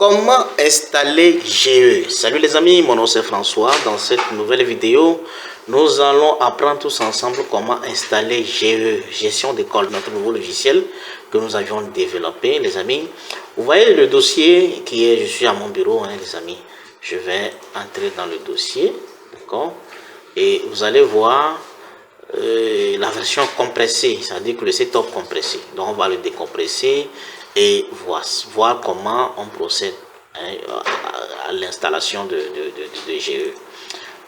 Comment installer GE? Salut les amis, mon nom c'est François. Dans cette nouvelle vidéo, nous allons apprendre tous ensemble comment installer GE, gestion d'école, notre nouveau logiciel que nous avions développé, les amis. Vous voyez le dossier qui est, je suis à mon bureau, les amis. Je vais entrer dans le dossier, d'accord? Et vous allez voir la version compressée, c'est-à-dire que le setup compressé. Donc on va le décompresser et voir comment on procède à l'installation de GE.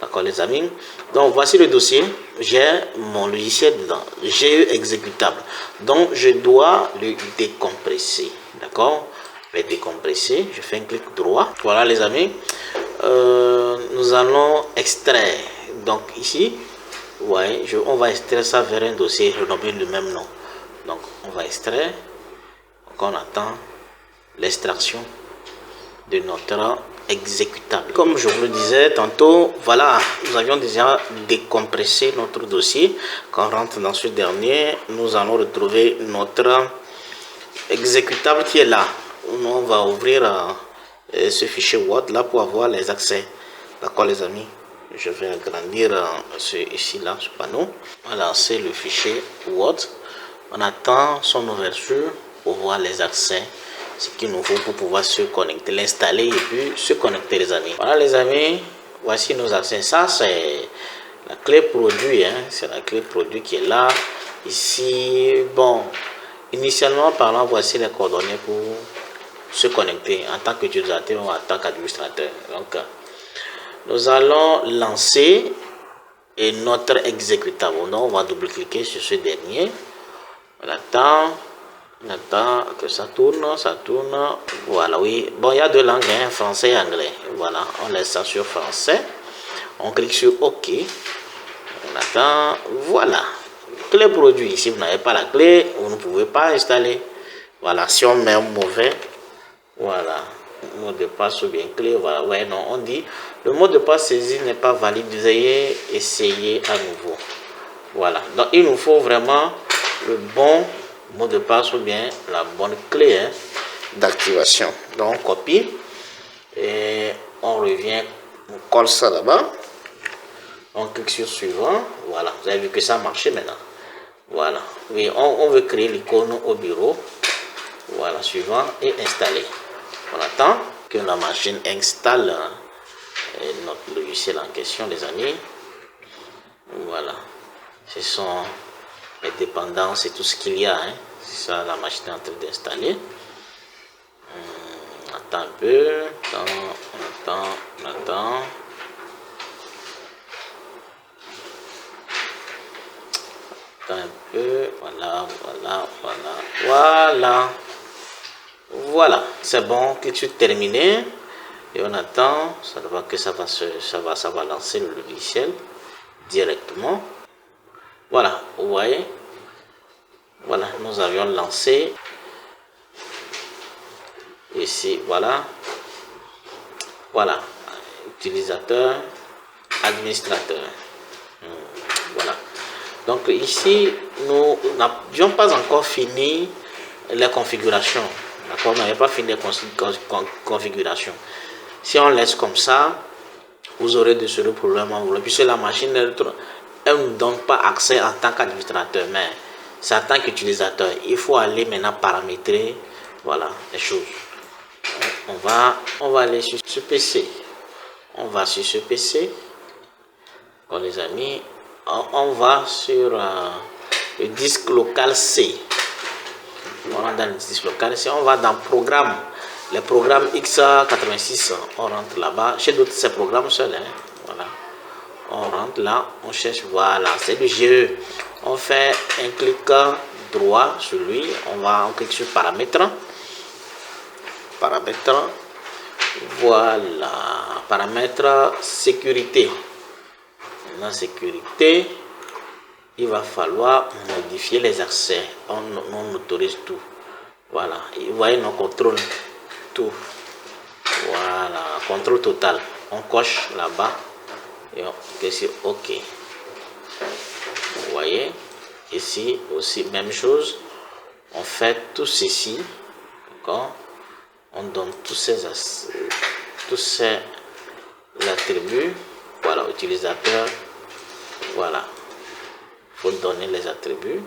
D'accord les amis? Donc voici le dossier, j'ai mon logiciel dedans, GE exécutable. Donc je dois le décompresser. D'accord? Je vais décompresser, je fais un clic droit. Voilà les amis. Nous allons extraire. Donc ici, ouais, on va extraire ça vers un dossier renommé le même nom. Donc on va extraire. Donc on attend l'extraction de notre exécutable. Comme je vous le disais tantôt, voilà, nous avions déjà décompressé notre dossier. Quand on rentre dans ce dernier, nous allons retrouver notre exécutable qui est là. On va ouvrir ce fichier Word là pour avoir les accès. D'accord les amis? Je vais agrandir ici là, ce panneau. Voilà, c'est le fichier Word. On attend son ouverture pour voir les accès, ce qu'il nous faut pour pouvoir se connecter, l'installer et puis se connecter les amis. Voilà les amis, voici nos accès. Ça c'est la clé produit, c'est la clé produit qui est là. Ici, bon, initialement parlant, voici les coordonnées pour se connecter en tant qu'utilisateur ou en tant qu'administrateur. Donc, nous allons lancer notre exécutable. Donc, on va double-cliquer sur ce dernier. On attend que ça tourne. Voilà, oui. Bon, il y a deux langues, français et anglais. Voilà, on laisse ça sur français. On clique sur OK. On attend. Voilà. Clé produit. Si vous n'avez pas la clé, vous ne pouvez pas installer. Voilà, si on met un mauvais, voilà, mot de passe ou bien clé, voilà, ouais, non, on dit le mot de passe saisi n'est pas valide, veuillez essayer à nouveau. Voilà, donc il nous faut vraiment le bon mot de passe ou bien la bonne clé d'activation. Donc on copie et on revient, on colle ça là-bas, on clique sur suivant. Voilà, vous avez vu que ça a marché maintenant. Voilà, oui, on veut créer l'icône au bureau. Voilà, suivant et installer. On attend que la machine installe notre logiciel en question, les amis. Voilà, ce sont les dépendances et tout ce qu'il y a. C'est ça, la machine est en train d'installer. On attend un peu. On attend. Un peu, voilà, c'est bon, clique sur terminer et on attend. Ça va que ça va lancer le logiciel directement. Voilà, vous voyez, voilà, nous avions lancé ici, voilà, utilisateur, administrateur, voilà. Donc ici, nous n'avions pas encore fini les configurations. D'accord, on n'avait pas fini les configurations. Si on laisse comme ça, vous aurez de sérieux problèmes, puisque la machine, elle ne donne pas accès en tant qu'administrateur, mais c'est en tant qu'utilisateur. Il faut aller maintenant paramétrer, voilà, les choses. On va aller sur ce PC. On va sur ce PC. Bon, les amis, on va sur le disque local C. On rentre dans le disque local C. On va dans programme. Les programmes x86, on rentre là-bas. Chez d'autres, ces programmes seuls. Voilà. On rentre là, on cherche, voilà, c'est le GE. On fait un clic droit sur lui. On clique sur paramètres. Voilà. Paramètres sécurité. Dans sécurité, il va falloir modifier les accès. On autorise tout. Voilà. Et vous voyez, on contrôle tout. Voilà. Contrôle total. On coche là-bas et on clique sur OK. Vous voyez, ici aussi, même chose. On fait tout ceci. D'accord. on donne tous ces attributs. Voilà, utilisateur. Voilà, faut donner les attributs.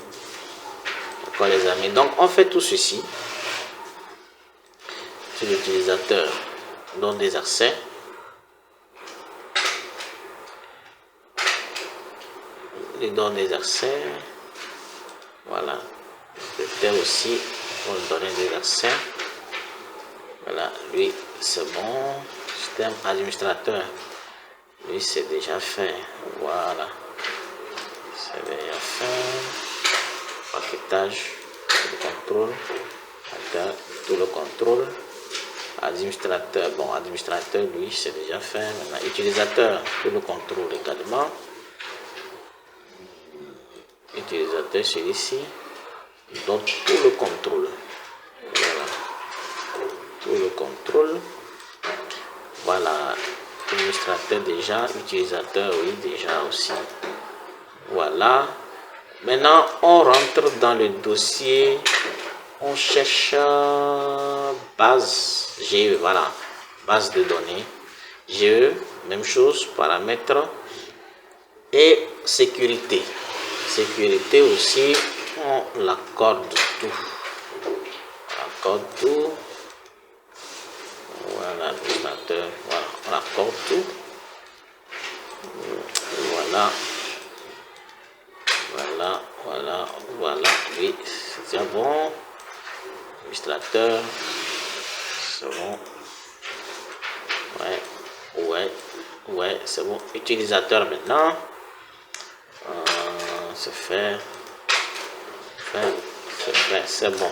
D'accord les amis, donc on fait tout ceci. Si l'utilisateur donne des accès, il donne des accès. Voilà, peut-être aussi on donner des accès. Voilà, lui c'est bon. Système administrateur, lui c'est déjà fait. Voilà, c'est déjà fait. Paquetage, le contrôle, tout le contrôle. Administrateur, bon, administrateur, lui c'est déjà fait. Maintenant, utilisateur, tout le contrôle également. Utilisateur, celui-ci, donc tout le contrôle. Voilà, tout le contrôle. Voilà, administrateur déjà, utilisateur, oui, déjà aussi. Voilà. Maintenant, on rentre dans le dossier. On cherche base GE, voilà, base de données. GE, même chose, paramètres et sécurité. Sécurité aussi, on l'accorde tout. On accorde tout. Voilà, administrateur, voilà, on accorde tout. Voilà. Voilà, voilà, voilà, oui, c'est bon. Administrateur, c'est bon. Ouais, c'est bon. Utilisateur maintenant. C'est fait. C'est bon.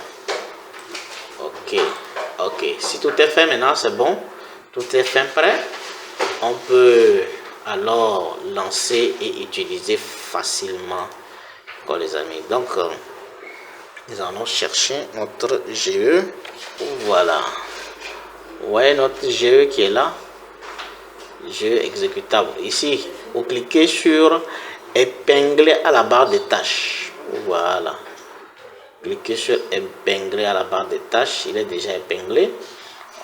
Ok. Si tout est fait maintenant, c'est bon. Tout est fait prêt. On peut alors lancer et utiliser facilement. D'accord les amis. Donc, nous allons chercher notre GE. Voilà. Vous voyez notre GE qui est là. GE exécutable. Ici, vous cliquez sur épingler à la barre des tâches. Voilà. Cliquez sur épingler à la barre des tâches. Il est déjà épinglé.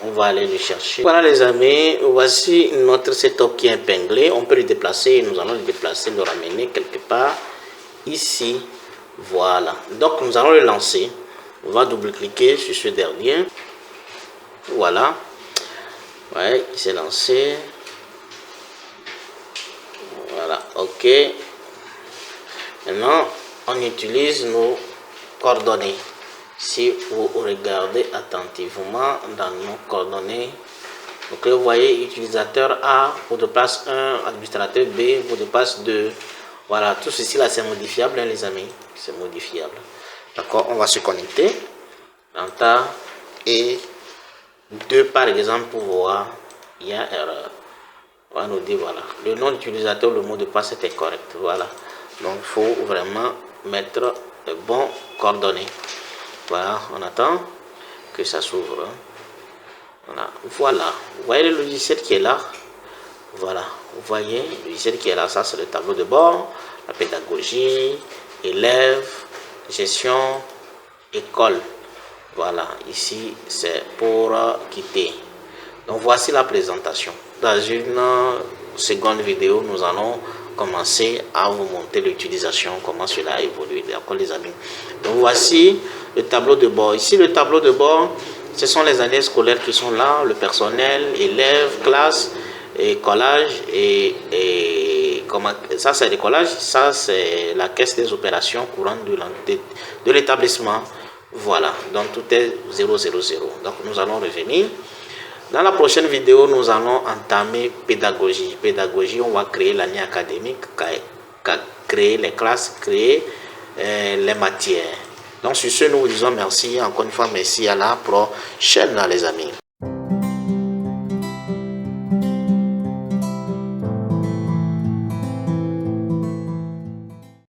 On va aller le chercher. Voilà les amis. Voici notre setup qui est épinglé. On peut le déplacer. Nous allons le déplacer, le ramener quelque part. Ici. Voilà. Donc nous allons le lancer. On va double-cliquer sur ce dernier. Voilà. Ouais, il s'est lancé. Voilà, ok. Maintenant, on utilise nos coordonnées. Si vous regardez attentivement dans nos coordonnées, donc vous voyez utilisateur A, mot de passe 1, administrateur B, mot de passe 2. Voilà, tout ceci là c'est modifiable, hein, les amis. C'est modifiable. D'accord, on va se connecter. Enter et 2 par exemple pour voir, il y a erreur. On va nous dire voilà, le nom d'utilisateur, le mot de passe était correct. Voilà, donc il faut vraiment mettre les bons coordonnées. Voilà, on attend que ça s'ouvre. Voilà, vous voyez le logiciel qui est là. Voilà, vous voyez le logiciel qui est là. Ça c'est le tableau de bord, la pédagogie, élèves, gestion, école. Voilà, ici c'est pour quitter. Donc voici la présentation. Dans une seconde vidéo, nous allons commencer à vous montrer l'utilisation, comment cela évolue. D'accord les amis. Donc voici le tableau de bord. Ici le tableau de bord, ce sont les années scolaires qui sont là, le personnel, élèves, classe, et collage et comment ça c'est le collage, ça c'est la caisse des opérations courantes de l'établissement. Voilà, donc tout est 000. Donc nous allons revenir. Dans la prochaine vidéo, nous allons entamer pédagogie. Pédagogie, on va créer l'année académique, créer les classes, créer les matières. Donc sur ce, nous vous disons merci. Encore une fois, merci à la prochaine les amis.